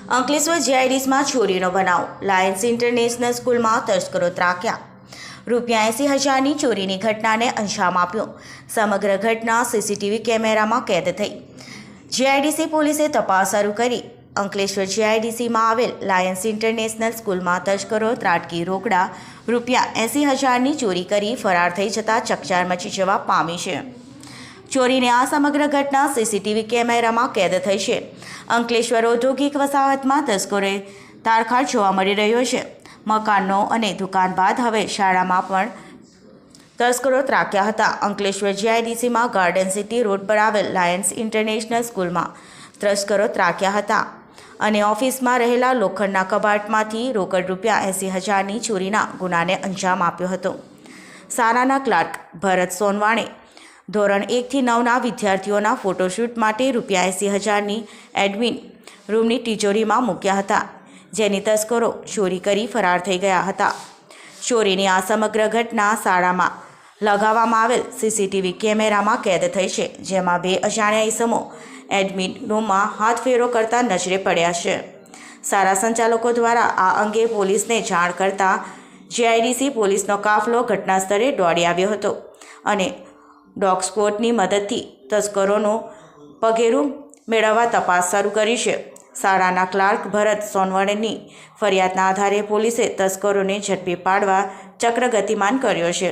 અંકલેશ્વર જીઆઈડીસીમાં ચોરીનો બનાવ. Lions international સ્કૂલમાં તસ્કરો ત્રાક્યા. ₹80,000ની ચોરીની ઘટનાને અંજામ આપ્યો. સમગ્ર ઘટના સીસીટીવી કેમેરામાં કેદ થઈ. જીઆઈડીસી પોલીસે તપાસ શરૂ કરી. અંકલેશ્વર જીઆઈડીસીમાં આવેલ લાયન્સ ઇન્ટરનેશનલ સ્કૂલમાં તસ્કરો ત્રાટકી રોકડા ₹80,000ની ચોરી કરી ફરાર થઈ જતા ચકચાર મચી જવા પામી છે. ચોરીની આ સમગ્ર ઘટના સીસીટીવી કેમેરામાં કેદ થઈ છે. અંકલેશ્વર ઔદ્યોગિક વસાહતમાં તસ્કરોએ તારખાર જોવા મળી રહ્યો છે. મકાનો અને દુકાન બાદ હવે શાળામાં પણ તસ્કરો ત્રાક્યા હતા. અંકલેશ્વર જીઆઈડીસીમાં ગાર્ડન સિટી રોડ પર આવેલ લાયન્સ ઇન્ટરનેશનલ સ્કૂલમાં તસ્કરો ત્રાક્યા હતા અને ઓફિસમાં રહેલા લોખંડના કબાટમાંથી રોકડ ₹80,000ની ચોરીના ગુનાને અંજામ આપ્યો હતો. શાળાના ક્લાર્ક ભરત સોનવાણે ધોરણ 1થી 9ના વિદ્યાર્થીઓના ફોટોશૂટ માટે ₹80,000ની એડમિન રૂમની તિજોરીમાં મૂક્યા હતા, જેની તસ્કરો ચોરી કરી ફરાર થઈ ગયા હતા. ચોરીની આ સમગ્ર ઘટના શાળામાં લગાવવામાં આવેલ સીસીટીવી કેમેરામાં કેદ થઈ છે, જેમાં 2 અજાણ્યા ઈસમો એડમિન રૂમમાં હાથફેરો કરતા નજરે પડ્યા છે. શાળા સંચાલકો દ્વારા આ અંગે પોલીસને જાણ કરતા જીઆઈડીસી પોલીસનો કાફલો ઘટના સ્થળે દોડી આવ્યો હતો અને ડોગ સ્ક્વોડની મદદથી તસ્કરોનું પગેરું મેળવવા તપાસ શરૂ કરી છે. શાળાના ક્લાર્ક ભરત સોનવણેની ફરિયાદના આધારે પોલીસે તસ્કરોને ઝડપી પાડવા ચક્ર ગતિમાન કર્યો છે.